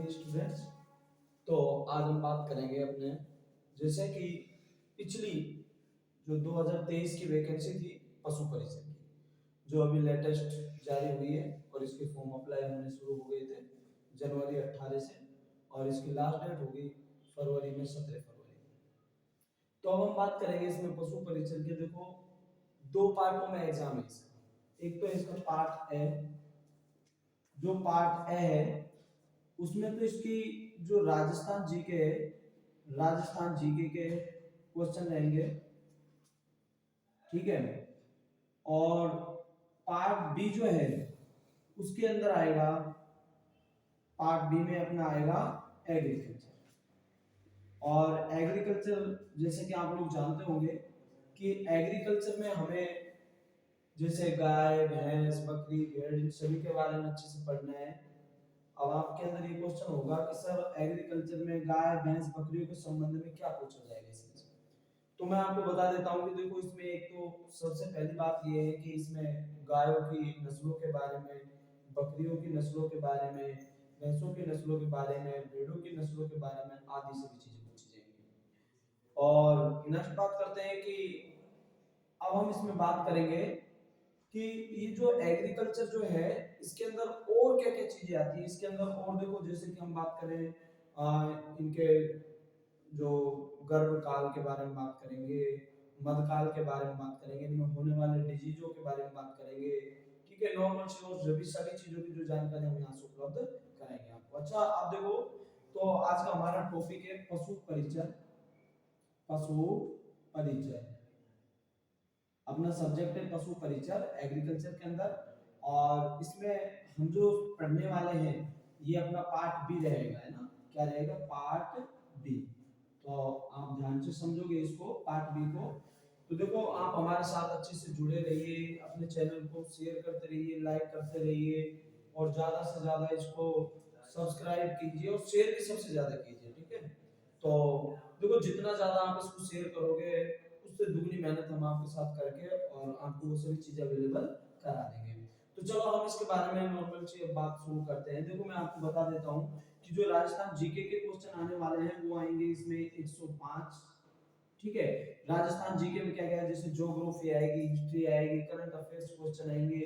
Dear students. तो आज हम बात करेंगे अपने जैसे कि पिछली जो 2023 की वैकेंसी थी पशु परिचय की, जो अभी लेटेस्ट जारी हुई है और इसके फॉर्म अप्लाई होने शुरू हो गए थे जनवरी 18 से, और इसकी लास्ट डेट होगी फरवरी में 17 फरवरी। तो अब हम बात करेंगे इसमें पशु परिचय के। देखो, दो पार्टों में एग्जाम है इसका। एक तो इसका पार्ट ए, जो पार्ट ए है उसमें तो इसकी जो राजस्थान जीके है, राजस्थान जीके के क्वेश्चन रहेंगे, ठीक है। और पार्ट बी जो है उसके अंदर आएगा, पार्ट बी में अपना आएगा एग्रीकल्चर। और एग्रीकल्चर जैसे कि आप लोग जानते होंगे कि एग्रीकल्चर में हमें जैसे गाय, भैंस, बकरी, भेड़, इन सभी के बारे में अच्छे से पढ़ना है। अब आपके अंदर ये क्वेश्चन होगा कि सर एग्रीकल्चर में गाय, भैंस, बकरियों के संबंध में क्या पूछा जाएगा इसमें से। तो मैं आपको बता देता हूँ कि देखो, इसमें एक तो सबसे पहली बात ये है कि इसमें गायों की नस्लों के बारे में, बकरियों की नस्लों के बारे में, भैंसों की नस्लों के बारे में, भेड़ों की नस्लों के बारे में आदि सभी चीजें पूछी जाएंगी। और नेक्स्ट बात करते हैं कि अब हम इसमें बात करेंगे कि ये जो एग्रीकल्चर जो है इसके अंदर और क्या क्या चीजें आती है इसके अंदर। और देखो, जैसे कि हम बात करें इनके जो गर्भ काल के बारे में बात करेंगे, मध्यकाल के बारे में बात करेंगे, इनमें होने वाले डिजीजों के बारे में बात करेंगे, ठीक है। नॉर्मल सभी चीजों की जो जानकारी हम यहाँ से उपलब्ध कराएंगे आपको। अच्छा, आप देखो, तो आज का हमारा टॉपिक है पशु परिचय। पशु परिचय अपना सब्जेक्ट है, पशु परिचय एग्रीकल्चर के अंदर। और इसमें हम जो पढ़ने वाले हैं ये अपना पार्ट बी रहेगा, है ना। क्या रहेगा? Part B. तो आप ध्यान से समझोगे इसको, पार्ट बी को। तो देखो, आप हमारे साथ अच्छे से जुड़े रहिए, अपने चैनल को शेयर करते रहिए, लाइक करते रहिए, और ज्यादा से ज्यादा इसको सब्सक्राइब कीजिए और शेयर भी सबसे ज्यादा कीजिए, ठीक है। तो देखो, जितना ज्यादा आप इसको शेयर करोगे उससे दुगनी मेहनत हम आपके साथ करके और आपको वो सभी चीजें अवेलेबल करा देंगे। तो चलो हम इसके बारे में नॉर्मल सी बात शुरू करते हैं। देखो, मैं आपको बता देता हूँ कि जो राजस्थान जीके के क्वेश्चन आने वाले हैं वो आएंगे इसमें 105, ठीक है। राजस्थान जीके में क्या क्या है, जैसे ज्योग्राफी आएगी, हिस्ट्री आएगी, करंट अफेयर्स क्वेश्चन आएंगे,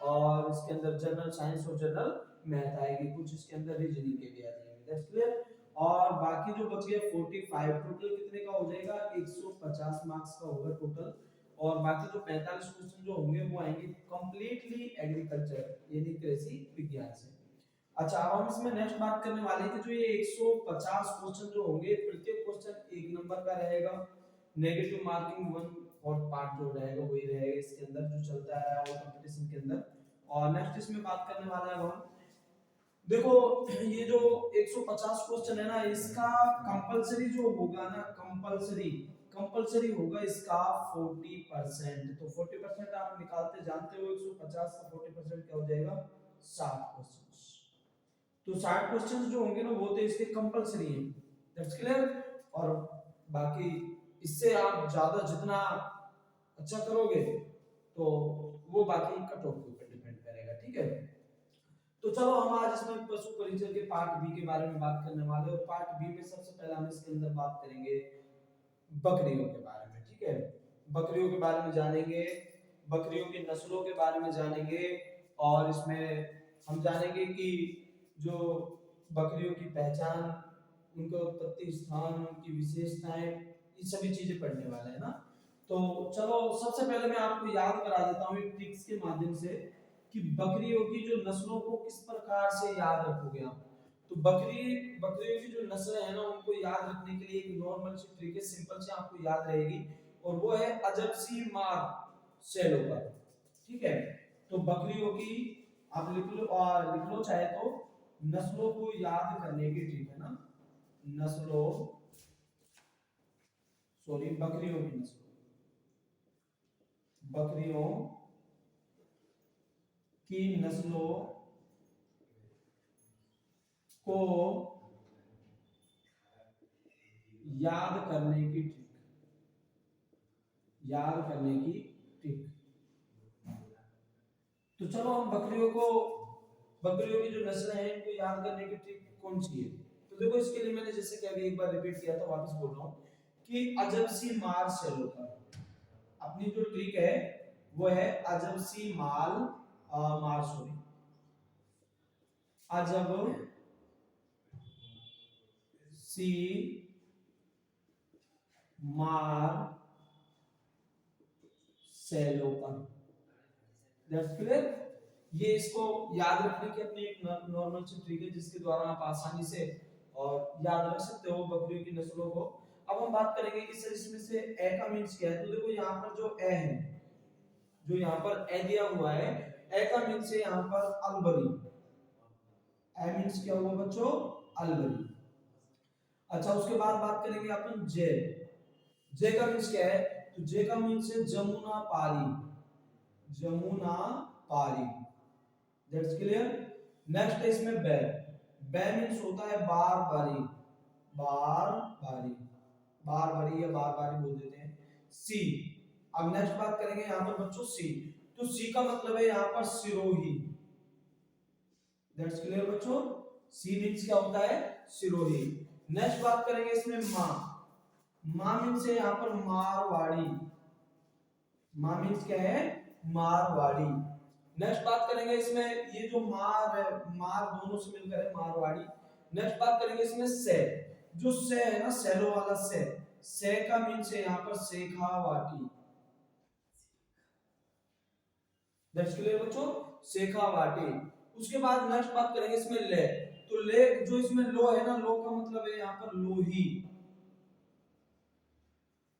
और इसके अंदर जनरल साइंस और जनरल मैथ आएगी, कुछ इसके अंदर रीजनिंग के भी आ जाएंगे। That's clear. और बाकी जो बच गए 45, टोटल कितने का हो जाएगा? 150 मार्क्स का होगा टोटल। और बाकी जो 45 क्वेश्चन जो होंगे वो आएंगे कंप्लीटली एग्रीकल्चर यानी कृषि विज्ञान से। अच्छा, अब हम इसमें नेक्स्ट बात करने वाले हैं कि जो ये 150 क्वेश्चन जो होंगे, प्रत्येक क्वेश्चन 1 नंबर का रहेगा। नेगेटिव मार्किंग 1 और पार्ट जो रहेगा वही रहेगा इसके अंदर, जो चलता है और कंपटीशन के अंदर। और नेक्स्ट इसमें बात करने वाला है हम, देखो, ये जो 150 क्वेश्चन है ना, इसका कंपलसरी जो होगा ना, कंपलसरी कंपलसरी होगा इसका 40%। तो 40% आप निकालते जानते हो, 150 का 40% क्या हो जाएगा? 60 क्वेश्चन। तो 60 क्वेश्चंस जो होंगे ना वो तो इसके कंपलसरी हैं। That's clear. और बाकी इससे आप ज्यादा जितना अच्छा करोगे तो वो बाकी कट ऑफ के ऊपर डिपेंड करेगा, ठीक है। तो चलो हम आज इसमें पशु परिचय के पार्ट बी के बारे में बात करने वाले हैं। और पार्ट बी में सबसे पहले हम इसके अंदर बात करेंगे बकरियों के बारे में, ठीक है। बकरियों के बारे में जानेंगे, बकरियों की नस्लों के बारे में जानेंगे, और इसमें हम जानेंगे कि जो बकरियों की पहचान, उनका उत्पत्ति स्थान, उनकी विशेषताएं, ये सभी चीजें पढ़ने वाले हैं ना। तो चलो, सबसे पहले मैं आपको याद करा देता हूँ एक ट्रिक्स के माध्यम से कि बकरियों की जो नस्लों को किस प्रकार से याद रखोगे आप। तो बकरियों की जो नस्लें हैं ना उनको याद रखने के लिए एक नॉर्मल सी ट्रिक है, सिंपल से आपको याद रहेगी, और वो है अजब-सी मार सेलोपर, ठीक है। तो बकरियों की आप लिख लो, और लिख लो चाहे तो, नस्लों को याद करने की ट्रिक है ना। नस्लों, सॉरी, बकरियों की नस्लों, बकरियों की नस्लों को याद करने की ट्रिक, याद करने की ट्रिक। तो चलो हम बकरियों की जो नस्लें हैं इनको याद करने की ट्रिक कौन सी है? तो देखो इसके लिए मैंने जैसे कि अभी एक बार रिपीट किया था, वापस बोल रहा हूँ कि अजब सी मार सेलो पर। अपनी जो ट्रिक है वो है अजब सी मार सॉरी अजब सी मार सेलो पर। That's clear. ये इसको याद रखने की अपनी एक नॉर्मल सी ट्रिक है जिसके द्वारा आप आसानी से और याद रख सकते हो बकरियों की नस्लों को। अब हम बात करेंगे कि सर इसमें से ए का मींस क्या है। तो देखो यहाँ पर जो ए है, जो यहाँ पर ए दिया हुआ है, ए का मींस है यहाँ पर अलबरी। ए मींस क्या हुआ बच्चों? अलबरी। अच्छा उसके बाद बात करेंगे अपन जे। जे का मींस क्या है? तो जे का मींस है जमुना पारी। जमुना पारी। That's clear. नेक्स्ट है इसमें बे। बे मींस होता है बार बारी। बार बारी, बार बारी या बार बारी बोल देते हैं। सी। अब नेक्स्ट बात करेंगे यहाँ पर बच्चों सी। तो सी का मतलब है यहाँ पर सिरोही। दैट्स क्लियर बच्चों। सी मींस क्या होता है? सिरोही। नेक्स्ट बात करेंगे इसमें माँ। माँ मींस है यहाँ पर मारवाड़ी। माँ मींस क्या है? मारवाड़ी। नेक्स्ट बात करेंगे इसमें ये जो मार है, मार दोनों से मिलकर है मारवाड़ी। नेक्स्ट बात करेंगे इसमें से। जो से है ना, सेलो वाला से का मींस है यहाँ पर शेखावाटी। दैट्स क्लियर बच्चों, शेखावाटी। उसके बाद नेक्स्ट बात करेंगे इसमें ले। तो ले जो इसमें लो है ना, लो का मतलब है यहाँ पर लोही।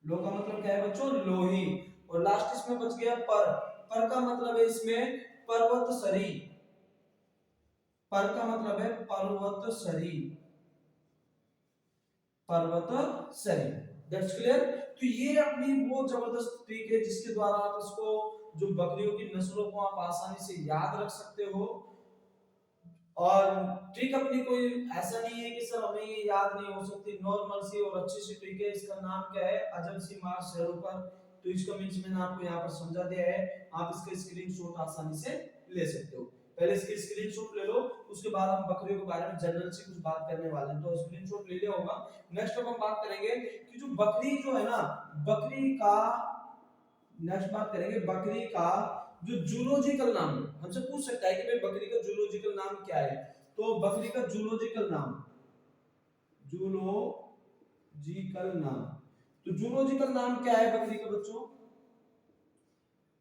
लो का मतलब क्या है बच्चों? लोही। और लास्ट इसमें बच गया पर। पर का मतलब है इसमें पर्वतसरी। पर का मतलब है पर्वतसरी। पर्वतसरी। That's clear. तो ये अपनी वो जबरदस्त ट्रिक है जिसके द्वारा आप इसको, जो बकरियों की नस्लों को आप आसानी से याद रख सकते हो। और ट्रिक अपनी कोई ऐसा नहीं है कि सर हमें ये याद नहीं हो सकती, नॉर्मल सी और अच्छी सी ट्रिक है। इसका नाम क्या है? अजब सी मार शहरों पर। तो इसका मींस मैंने आपको यहाँ पर समझा दिया है। आप इसका स्क्रीनशॉट आसानी से ले सकते हो। पहले इसकी स्क्रीनशॉट ले लो, उसके बाद हम बकरियों के बारे में जनरल से कुछ बात करने वाले हैं। तो स्क्रीनशॉट ले लिया होगा। नेक्स्ट अब हम बात करेंगे कि जो बकरी जो है ना, बकरी का, नेक्स्ट बात करेंगे बकरी का जो जूलॉजिकल नाम है। हमसे पूछ सकता है कि भाई बकरी का जूलॉजिकल नाम क्या है। तो बकरी का जूलॉजिकल नाम, जूलॉजिकल नाम, तो जूलॉजिकल नाम क्या है बकरी का बच्चों?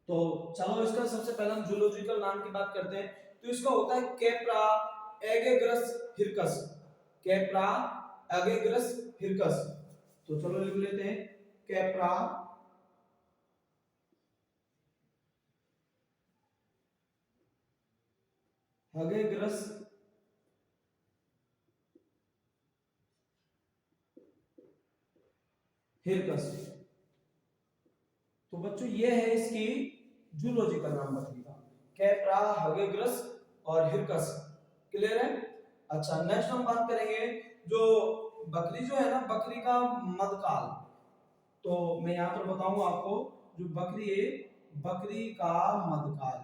तो चलो इसका सबसे पहले हम जूलॉजिकल नाम की बात करते हैं। तो इसका होता है कैप्रा एगेग्रस हिरकस। Capra एगेग्रस hircus. तो चलो लिख लेते हैं कैप्रा एगेग्रस हिरकस। तो बच्चों ये है इसकी जूलॉजिकल नाम बकरी का, कैप्रा हगेग्रस और हिरकस। क्लियर है। अच्छा नेक्स्ट हम बात करेंगे जो बकरी जो है ना, बकरी का मधकाल। तो मैं यहाँ पर बताऊंगा आपको, जो बकरी है, बकरी का मधकाल।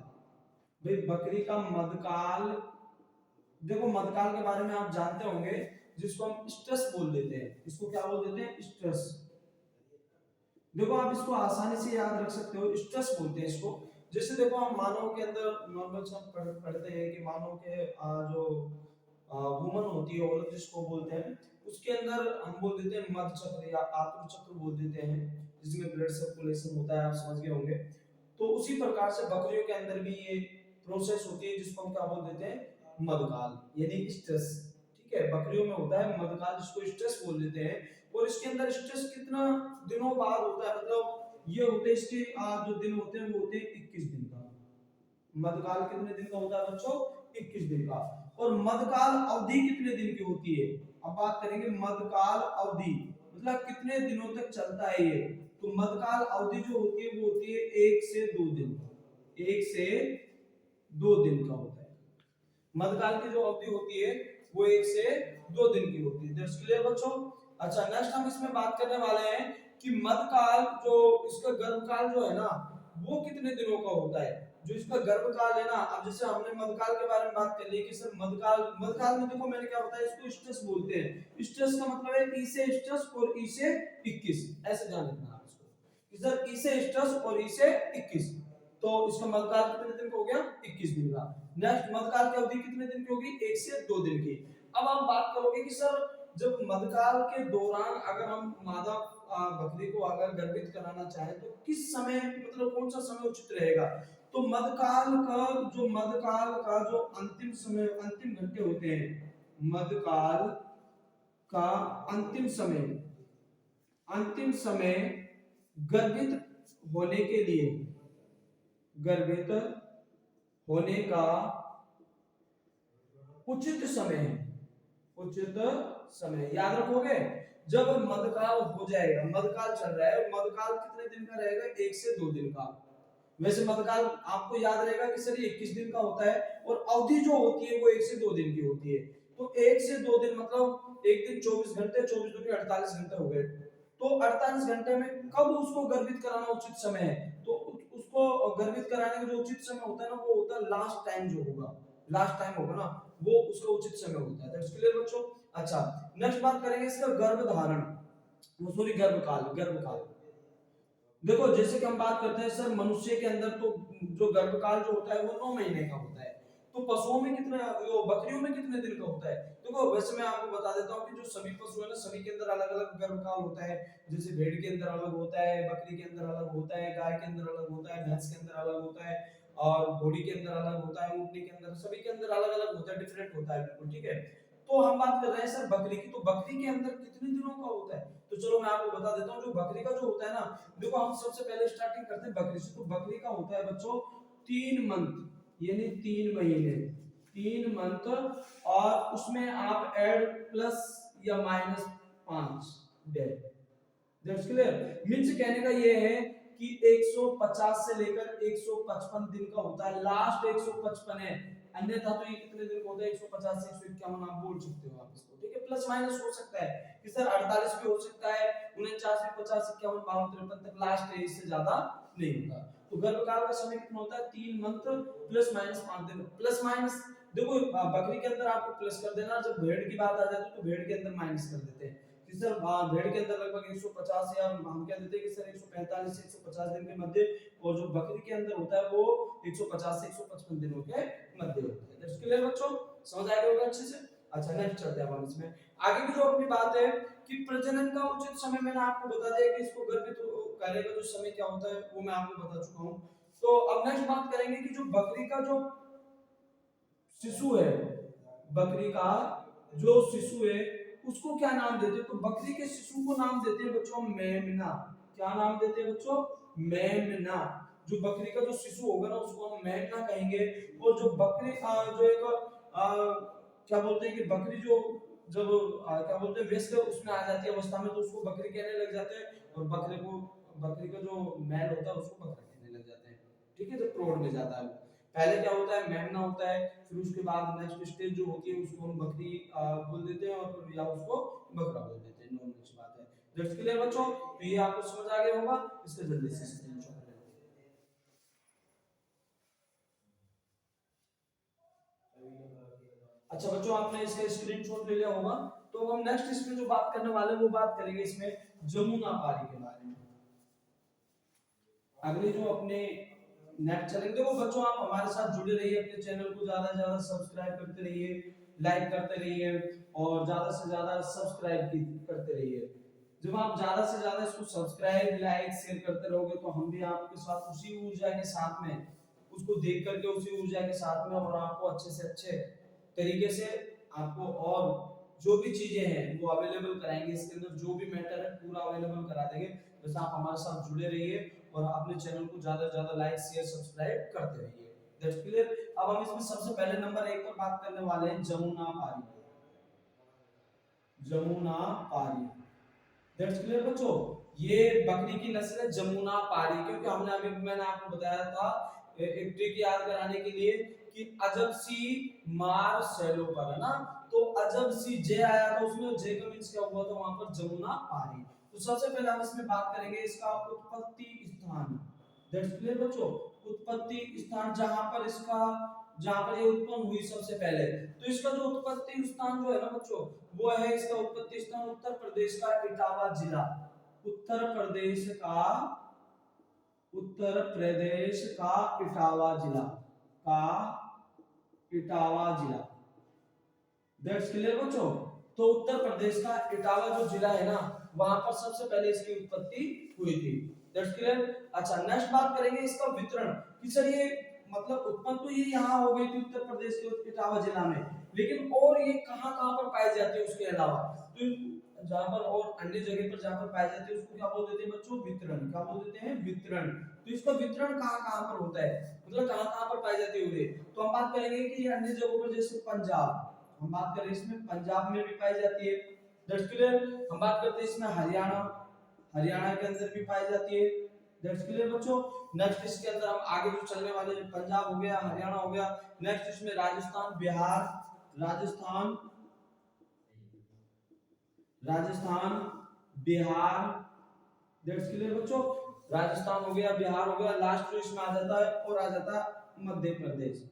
भाई बकरी का मधकाल, देखो मधकाल के बारे में आप जानते होंगे, जिसको हम स्ट्रेस बोल देते हैं। इसको क्या बोल देते हैं? स्ट्रेस। देखो आप इसको आसानी से याद रख सकते हो, स्ट्रेस बोलते हैं इसको। जैसे देखो हम मानव के अंदर नॉर्मल सब पढ़ते हैं कि मानव के जो वुमन होती है, औरत जिसको बोलते हैं, उसके अंदर हम बोल देते हैं मध चक्र या आत्म चक्र बोल देते हैं, जिसमें ब्लड सर्कुलेशन होता है, आप समझ गए होंगे। तो उसी प्रकार से बकरियों के अंदर भी ये प्रोसेस होती है जिसको हम क्या बोल देते हैं? मधकाल यानी स्ट्रेस। ठीक है, बकरियों में होता है मधकाल जिसको स्ट्रेस बोल देते हैं। और इसके अंदर स्ट्रेस कितना दिनों बाद होता है, मतलब ये होते हैं इसके जो दिन होते हैं वो होते हैं 21 दिन का। मधकाल कितने दिन का होता है बच्चों? 21 दिन का। और मधकाल अवधि कितने दिन की होती है? अब बात करेंगे मधकाल अवधि, मतलब कितने दिनों तक चलता है ये। तो मधकाल अवधि जो होती है वो होती है 1 से 2 दिन। 1 से 2 दिन का होता है मधकाल की जो अवधि होती है, वो 1 से 2 दिन की होती है। दैट्स क्लियर बच्चों। अच्छा नेक्स्ट हम इसमें बात करने वाले हैं कि मधकाल जो इसका गर्भकाल जो है ना, वो कितने दिनों का होता है। जो इसका गर्भकाल है ना, अब जैसे हमने मध्यकाल के बारे में बात कर ली कि सर मध्यकाल में देखो मैंने क्या बताया, इसको स्ट्रेस बोलते हैं। स्ट्रेस का मतलब है ई से स्ट्रेस और ई से 21, ऐसे ध्यान रखना आप इसको कि सर ई से स्ट्रेस और ई से 21, तो इसका मध्यकाल कितने दिन का हो गया, 21 दिन का। नेक्स्ट मध्यकाल की अवधि कितने दिन की होगी, 1 से 2 दिन की। अब आप बात करोगे कि सर जब मध्यकाल के दौरान अगर हम मादा बकरी को अगर गर्भित कराना चाहें तो किस समय, मतलब कौन सा समय उचित रहेगा, तो मध्यकाल का जो अंतिम समय, अंतिम घंटे होते हैं, मध्यकाल का अंतिम समय गर्भित होने के लिए, गर्भित होने का उचित समय, उचित समय याद रखोगे। जब मध्यकाल हो जाएगा, मध्यकाल चल रहा है, मध्यकाल कितने दिन का रहेगा, 1 से 2 दिन का। वैसे मध्यकाल आपको याद रहेगा कि सर ये 21 दिन का होता है और अवधि जो होती है वो 1 से 2 दिन की होती है। तो 1 से 2 दिन मतलब एक दिन 24 घंटे, 24 दूनी 48 घंटे हो गए। तो 48 घंटे में कब उसको गर्भित कराना उचित समय है, तो उसको गर्भित कराने का जो उचित समय होता है ना, वो होता है लास्ट टाइम जो होगा, लास्ट टाइम होगा ना, वो उसका उचित समय होता है। दैट्स क्लियर बच्चों। अच्छा नेक्स्ट बात करेंगे इसका गर्भधारण, वो सॉरी गर्भकाल। देखो जैसे कि हम बात करते हैं सर मनुष्य के अंदर तो जो गर्भकाल जो होता है वो 9 महीने का होता है, तो पशुओं में कितने, वो बकरियों में कितने दिन का होता है। देखो वैसे मैं आपको बता देता हूँ कि जो सभी पशु है ना, सभी के अंदर अलग अलग गर्भकाल होता है। जैसे भेड़ के अंदर अलग होता है, बकरी के अंदर अलग होता है, गाय के अंदर अलग होता है, भैंस के अंदर अलग होता है, और घोड़ी के अंदर अलग होता है, ऊँटनी के अंदर, सभी के अंदर अलग अलग होता है, डिफरेंट होता है बिल्कुल, ठीक है। तो हम बात कर रहे हैं सर बकरी की, तो बकरी के अंदर कितने दिनों का होता है, तो चलो मैं आपको बता देता हूँ। जो बकरी का जो होता है ना, देखो हम सबसे पहले स्टार्टिंग करते हैं बकरी से। तो बकरी का होता है बच्चों 3 मंथ, यानी 3 महीने, 3 मंथ, और उसमें आप ऐड प्लस या minus 5 day. That's clear. Means कहने का ये है कि 150 से लेकर 155 दिन का होता है, लास्ट 155 है। अन्यथा तो ये कितने दिन का होता है, 150 से 151 आप बोल सकते हो आप इसको, ठीक है। प्लस माइनस हो सकता है कि सर 48 भी हो सकता है, 49 भी, 50, 51, 52, 53 तक लास्ट है, इससे ज्यादा नहीं होता। तो गर्भकाल का समय कितना होता है, 3 मंथ प्लस माइनस 5 दिन, प्लस माइनस। देखो बकरी के अंदर आपको प्लस कर देना, जब भेड़ की बात आ जाती है तो भेड़ के अंदर माइनस कर देते हैं कि सर भेड़ के अंदर लगभग 150 या हम क्या देते हैं कि सर 145 से 150 दिन के मध्य, और जो बकरी के अंदर होता है वो 150 से 155 दिनों के मध्य होता है। दैट्स क्लियर बच्चों, समझ आ गया होगा अच्छे से। अच्छा नेक्स्ट चलते हैं हम इसमें आगे की जो अपनी बात है कि प्रजनन का उचित समय, मैंने आपको बता दिया कि इसको गर्भित करने का जो समय क्या होता है वो मैं आपको बता चुका हूं। तो अब नेक्स्ट बात करेंगे कि जो बकरी का जो शिशु है, बकरी का जो शिशु है उसको क्या नाम देते हैं, तो बकरी के शिशु को नाम देते हैं बच्चों मेमना। क्या नाम देते हैं बच्चों, मेमना। जो बकरी का जो शिशु होगा ना उसको हम मेमना कहेंगे। और जो बकरी जो एक क्या बोलते हैं कि बकरी जो जब क्या बोलते हैं व्यस्त उसमें आ जाती है अवस्था में, तो उसको बकरी कहने लग जाते हैं, और बकरी का जो मैल होता है उसको बकरा कहने लग जाते हैं, ठीक है। जब प्रौढ़ में जाता है वो, पहले क्या होता है, मेमना होता है, फिर उसके बाद नेक्स्ट स्टेज जो होती है उसको हम बकरी बोल देते हैं, और फिर या उसको बकरा बोल देते हैं, नॉर्मल सी बात है। दैट्स क्लियर बच्चों, तो ये आपको समझ आ गया होगा, इसका जल्दी से स्क्रीनशॉट ले लो। अच्छा बच्चों आपने इसका स्क्रीनशॉट ले लिया होगा, तो हम नेक्स्ट इसमें जो बात करने वाले हैं वो बात करेंगे इसमें जमुना पारी के बारे में। अगले जो अपने नेट चलेंगे, देखो बच्चों आप हमारे साथ जुड़े रहिए, अपने चैनल को ज्यादा से ज्यादा सब्सक्राइब करते रहिए, लाइक करते रहिए, और ज्यादा से ज्यादा सब्सक्राइब करते रहिए। जब आप ज्यादा से ज्यादा इसको सब्सक्राइब, लाइक, शेयर करते रहोगे तो हम भी आपके साथ उसी ऊर्जा के साथ में, उसको देख करके उसी ऊर्जा के साथ में, और आपको अच्छे से अच्छे तरीके से आपको और जो भी चीजें हैं वो अवेलेबल कराएंगे, इसके अंदर जो भी मैटर है पूरा अवेलेबल करा देंगे। बस आप हमारे साथ जुड़े रहिए और अपने चैनल को ज्यादा से ज्यादा लाइक, शेयर, सब्सक्राइब करते रहिए। That's clear. अब हम इसमें सबसे पहले नंबर 1 पर बात करने वाले हैं जमुना पारी। जमुना पारी, दैट्स क्लियर बच्चों। ये बकरी की नस्ल है जमुना पारी, क्योंकि हमने अभी मैंने आपको बताया था एक ट्रिक याद कराने के लिए कि अजब सी मार सैलो पर, है ना, तो अजब सी जे आया था उसमें, जे का मींस क्या हुआ था वहां पर, जमुना पारी। तो सबसे पहले हम इसमें बात करेंगे इसका उत्पत्ति स्थान। दैट्स क्लियर बच्चों, उत्पत्ति स्थान जहां पर ये उत्पन्न हुई सबसे पहले, तो इसका जो उत्पत्ति स्थान जो है ना बच्चों, वो है इसका उत्पत्ति स्थान उत्तर प्रदेश का इटावा जिला। उत्तर प्रदेश का इटावा जिला। दैट्स क्लियर बच्चों। तो उत्तर प्रदेश का इटावा जो जिला है ना, वहां पर सबसे पहले इसकी उत्पत्ति हुई थी। That's clear. अच्छा, नेक्स्ट बात करेंगे इसका वितरण कि सर ये मतलब उत्पन्न तो ये यहाँ हो गई थी उत्तर प्रदेश के इटावा जिला में, लेकिन और ये कहाँ-कहाँ पर पाई जाती है उसके अलावा, तो जहां पर और अन्य जगह पर जहां पर पाई जाती है उसको क्या बोल देते हैं बच्चों, वितरण। क्या बोल देते हैं, वितरण। तो इसका वितरण कहाँ-कहाँ पर होता है, मतलब कहाँ-कहाँ पर पाई जाती है। तो हम बात करेंगे कि ये अन्य जगहों पर, जैसे पंजाब, हम बात करें इसमें पंजाब में भी पाई जाती है। That's clear. हम बात करते हैं इसमें हरियाणा के अंदर भी पाई जाती है। दैट्स क्लियर बच्चों। नेक्स्ट इसके अंदर हम आगे जो चलने वाले, पंजाब हो गया, हरियाणा हो गया, नेक्स्ट इसमें राजस्थान, बिहार। दैट्स क्लियर बच्चों। राजस्थान हो गया, बिहार हो गया, लास्ट जो इसमें आ जाता है और आ जाता है मध्य प्रदेश।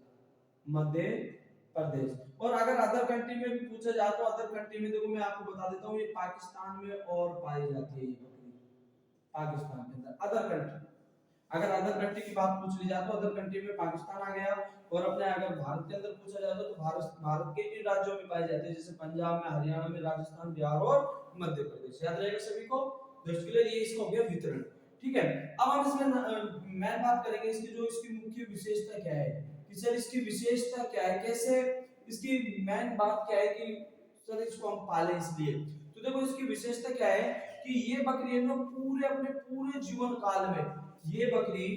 और अगर अदर कंट्री में भी पूछा जाए तो अदर कंट्री में देखो मैं आपको बता देता हूँ, ये पाकिस्तान में और पाई जाती है ये बकरी, पाकिस्तान के अंदर। अदर कंट्री, अगर अदर कंट्री की बात पूछ ली जाए तो अदर कंट्री में पाकिस्तान आ गया, और अपने अगर भारत के अंदर पूछा जाता तो भारत के इन राज्यों में पाई जाती है, जैसे पंजाब में, हरियाणा में, राजस्थान, बिहार और मध्य प्रदेश। याद रहेगा सभी को। तो इसके लिए ये इसका हो गया वितरण। ठीक है। अब हम इसमें मैं बात करेंगे इसकी मुख्य विशेषता क्या है, कि सर इसकी विशेषता क्या है, कैसे इसकी मेन बात क्या है कि सर इसको हम पाले इसलिए। तो देखो इसकी विशेषता क्या है कि ये बकरी है पूरे अपने पूरे जीवन काल में, ये बकरी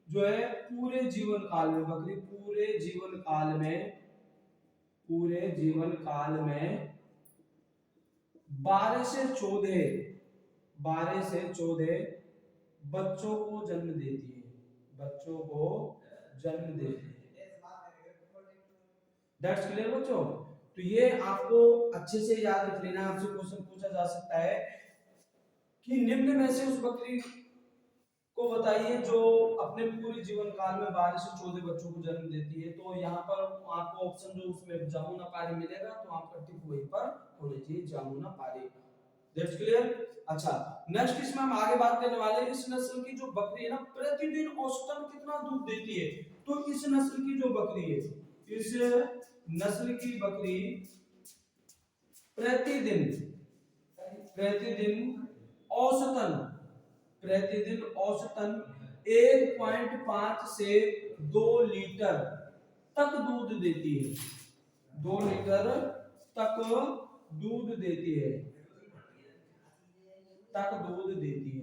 जो है पूरे जीवन काल में, बकरी पूरे जीवन काल में 12 से 14 बच्चों को जन्म देती है, दैट्स क्लियर बच्चों। तो ये आपको अच्छे से याद रख लेना, आपसे क्वेश्चन पूछा जा सकता है कि निम्न में से उस बकरी को बताइए जो अपने पूरे जीवन काल में 12 से 14 बच्चों को जन्म देती है। तो यहाँ पर आपको ऑप्शन जो उसमें जमुनापारी मिलेगा, तो आपका टिक वहीं पर होना चाहिए, जमुनापारी। That's clear. अच्छा, नेक्स्ट इसमें हम आगे बात करने वाले हैं, इस नस्ल की जो बकरी है ना प्रतिदिन औसतन कितना दूध देती है। तो इस नस्ल की जो बकरी है, इस नस्ल की बकरी प्रतिदिन औसतन 1.5 से 2 लीटर तक दूध देती है, 2 लीटर तक दूध देती है,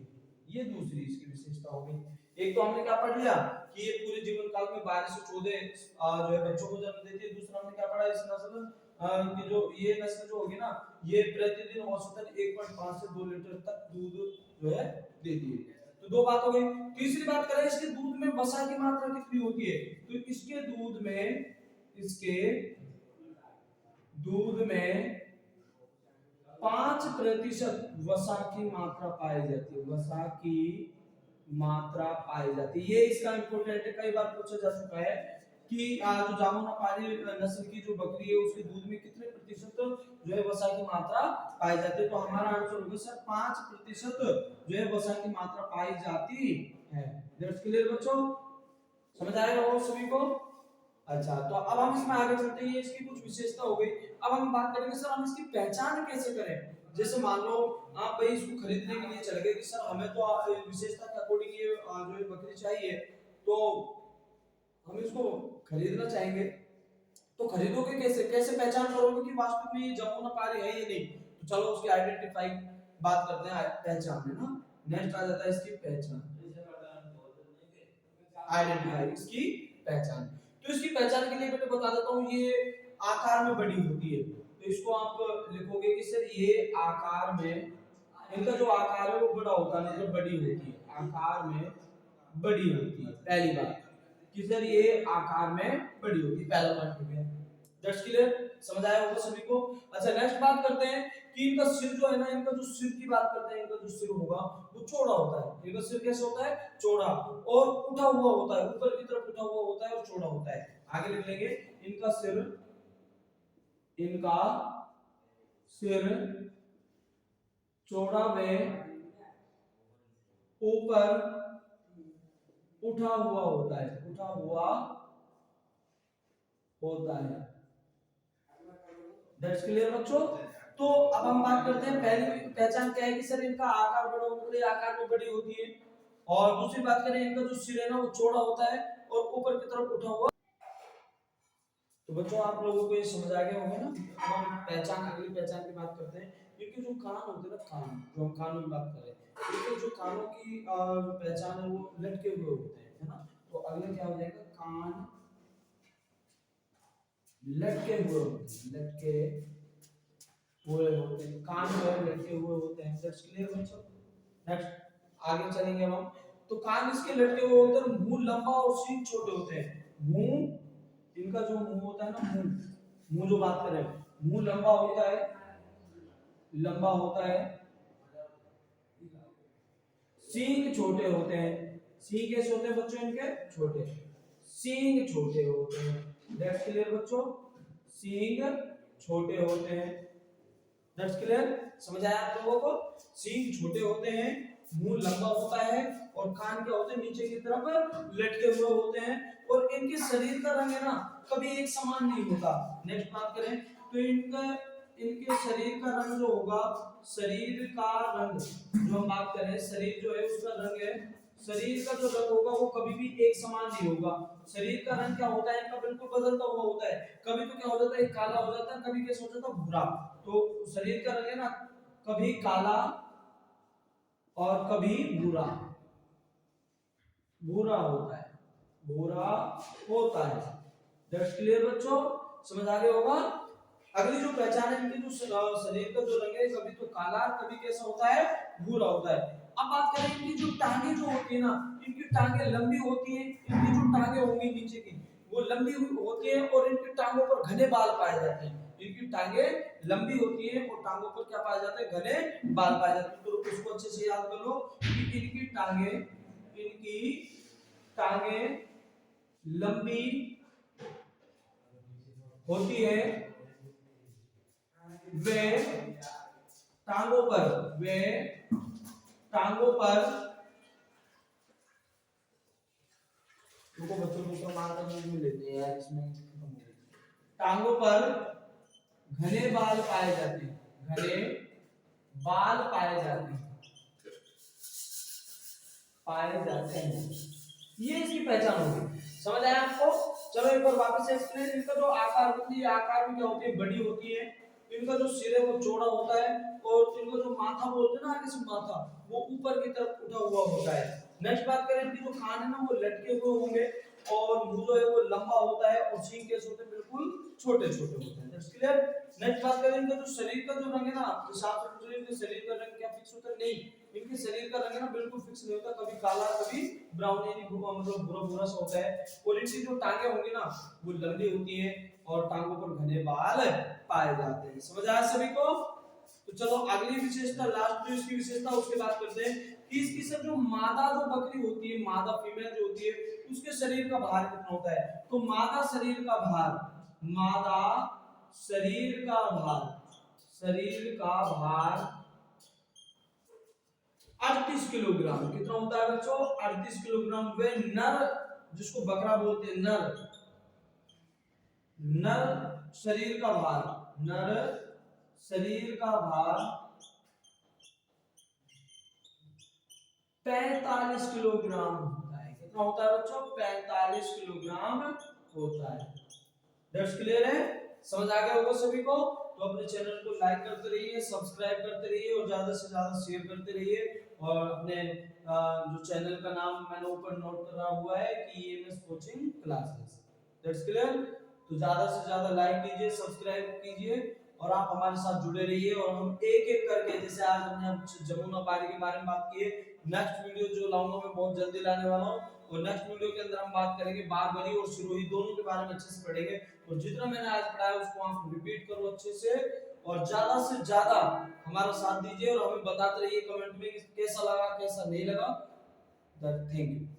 ये दूसरी इसकी विशेषता हो गई। एक तो हमने क्या पढ़ लिया कि ये पूरे जीवन काल में 12 से 14 जो है बच्चों को जन्म देती है। दूसरा हमने क्या पढ़ा, इस नस्ल की जो ये नस्ल जो होगी ना, ये प्रतिदिन औसतन 1.5 से 2 लीटर तक दूध जो है देती है। तो दो बात हो गई। तीसरी बात करें इसके दूध में वसा की मात्रा कितनी होती है, तो इसके दूध में 5% वसा की मात्रा पाई जाती है, ये इसका इंपोर्टेंट है, कई बार पूछा जा चुका है कि जो जमुनापारी नस्ल की जो बकरी है उसके दूध में कितने प्रतिशत जो है वसा की मात्रा पाई जाती है। तो हमारा आंसर होगा सर 5% जो है वसा की मात्रा पाई जाती है। दैट्स क्लियर बच्चों, समझ आएगा वो सभी को। अच्छा, तो अब हम इसमें आगे चलते हैं, इसकी कुछ विशेषता हो गई। अब हम बात करेंगे सर हम इसकी पहचान कैसे करें। जैसे मान लो आप भाई इसको खरीदने के लिए चले गए कि सर हमें तो विशेषता के अकॉर्डिंग ये जो बकरी चाहिए, तो हम इसको खरीदना चाहेंगे, तो खरीदोगे कैसे पहचान करोगे कि वास्तव में ये जमुनापारी है या नहीं। तो चलो उसकी आइडेंटिफाई बात करते हैं, पहचान है ना। नेक्स्ट आ जाता है इसकी पहचान, आइडेंटिफाई, इसकी पहचान। तो इसकी पहचान के लिए मैं बता देता हूँ, ये आकार में बड़ी होती है। तो इसको आप लिखोगे कि सर ये आकार में, इनका जो आकार है वो बड़ा होता है, मतलब बड़ी होती है, आकार में बड़ी होती है। पहली बात कि सर ये आकार में बड़ी होती है, पहला पॉइंट हो गया। दैट्स क्लियर, समझ आया होगा सभी को। अच्छा, नेक्स्ट बात करते हैं कि इनका सिर जो है ना, इनका जो सिर की बात करते हैं, इनका जो सिर होगा वो चौड़ा होता है। इनका सिर कैसे होता है? चौड़ा, और उठा हुआ होता है, ऊपर की तरफ उठा हुआ होता है और चौड़ा होता है। आगे लिख लेंगे, इनका सिर चौड़ा व ऊपर उठा हुआ होता है, उठा हुआ होता है। दैट्स क्लियर बच्चों। तो अब हम बात करते हैं, पहली पहचान क्या है कि सर इनका आकार बड़ा, उंगली आकार में बड़ी होती है, और दूसरी बात करें इनका जो सिर है ना वो चौड़ा होता है और ऊपर की तरफ उठा हुआ। तो बच्चों आप लोगों को ये समझ आ गया होगा ना। अब हम पहचान, अगली पहचान की बात करते हैं। इनके जो कान होते हैं ना, कान, जो हम कानों की बात करें, इनके जो कानों की पहचान है वो लटके हुए होते हैं, है ना। तो अगला क्या हो जाएगा? कान लटके हुए होते हैं, लटके हुए होते हैं, कान जो है लटके हुए होते हैं। दैट्स क्लियर बच्चों। नेक्स्ट आगे चलेंगे हम। तो कान इसके लटके हुए होते हैं, मुंह लंबा और सींग छोटे होते हैं। मुंह, इनका जो मुंह होता है ना, मुंह, मुंह जो बात करें, मुंह लंबा होता है, लंबा होता है, सींग छोटे होते हैं। सींग कैसे होते हैं बच्चों इनके? छोटे, सींग छोटे होते हैं। दैट्स क्लियर बच्चों, सींग छोटे होते हैं। दैट्स क्लियर, समझ आया आप लोगों को? सींग छोटे होते हैं, मुंह लंबा होता है, और कान क्या होते हैं? नीचे की तरफ लटके हुए होते हैं, और इनके शरीर का रंग है ना कभी एक समान नहीं होता। नेक्स्ट बात करें तो इनका, इनके शरीर का रंग जो होगा, शरीर का रंग जो हम बात करें, शरीर जो है उसका रंग है, शरीर का जो रंग होगा वो कभी भी एक समान नहीं होगा। शरीर का रंग क्या होता है इनका? बिल्कुल बदलता हुआ होता है। कभी तो क्या हो जाता है, काला हो जाता है, कभी कैसे हो जाता है? भूरा। तो शरीर का रंग है ना कभी काला और कभी भूरा, भूरा होता है, भूरा होता है। दैट्स क्लियर बच्चों, समझ आ गया होगा। अगली जो पहचान है इनकी, जो शरीर का जो रंग है कभी तो काला, कभी कैसा होता है? भूरा होता है। अब बात करें इनकी जो टांगे जो होती है ना, इनकी टांगे लंबी होती है, इनकी जो टांगे होंगी नीचे की वो लंबी होती है, और इनकी टांगों पर घने बाल पाए जाते हैं। इनकी टांगे लंबी होती है और टांगों पर क्या पाए जाते हैं? घने बाल पाए जाते हैं। तो इसको अच्छे से याद कर लो कि इनकी टांगे लंबी होती है, वे वे टांगों पर, रुको बच्चों दूसरा मार्कर भी लेते हैं यार, इसमें खत्म हो गई। टांगों पर घने बाल पाए जाते हैं, घने बाल पाए जाते हैं, पाए जाते हैं। ये इसकी पहचान होगी। समझ आया आपको? चलो एक बार वापस से एक्सप्लेन। इनका जो आकार होती है, आकार में क्या होती है? बड़ी होती है। इनका जो सिर है वो चौड़ा होता है, और इनका जो माथा बोलते हैं ना, आगे से माथा वो ऊपर की तरफ उठा हुआ होता है। नेक्स्ट बात करें, इनकी जो कान है ना वो लटके हुए होंगे, और मुंह जो है वो लंबा होता है, और सींग कैसे होते हैं? बिल्कुल छोटे छोटे होते हैं। That's clear. नेक्स्ट बात करें, इनका जो शरीर का जो रंग है ना, हिसाब से पूछे इनके शरीर का रंग क्या फिक्स होता है? नहीं, इनके शरीर का रंग है ना बिल्कुल फिक्स नहीं होता, कभी काला कभी ब्राउन, यानी मतलब भूरा भूरा सा होता है। और इनकी जो टांगे होंगी ना वो लंबी होती है, और टांगों पर घने बाल पाए जाते हैं। समझ आया सभी को? तो चलो अगली विशेषता, लास्ट जो इसकी विशेषता उसकी बात करते हैं कि इसकी सब जो मादा जो बकरी होती है, मादा फीमेल जो होती है, उसके शरीर का भार कितना होता है? तो मादा शरीर का भार, मादा शरीर का भार, शरीर का भार 38 किलोग्राम कितना होता है बच्चों? 38 किलोग्राम। वे नर, जिसको बकरा बोलते हैं, नर, नर शरीर का भार, नर शरीर का भार 45 किलोग्राम होता है। कितना होता है बच्चों? 45 किलोग्राम होता है। दैट्स क्लियर है? समझ आ गया होगा सभी को? तो अपने चैनल को लाइक करते रहिए, सब्सक्राइब करते रहिए, और ज्यादा से ज्यादा शेयर करते रहिए। और अपने जो चैनल का नाम मैंने ऊपर नोट करा हुआ है कि EMS coaching classes. That's clear. तो ज्यादा से ज्यादा लाइक कीजिए, सब्सक्राइब कीजिए, और आप हमारे साथ जुड़े रहिए। और हम एक एक करके, जैसे आज हमने जमुना पारी के बारे में बात की है, नेक्स्ट वीडियो जो लाऊंगा मैं बहुत जल्दी लाने वाला हूँ। और नेक्स्ट वीडियो के अंदर हम बात करेंगे बारबरी और सिरोही दोनों के बारे में अच्छे से पढ़ेंगे। और जितना मैंने आज पढ़ाया उसको आप रिपीट करो अच्छे से, और ज्यादा से ज्यादा हमारा साथ दीजिए और हमें बताते रहिए कमेंट में कि कैसा लगा कैसा नहीं लगा। Thank you.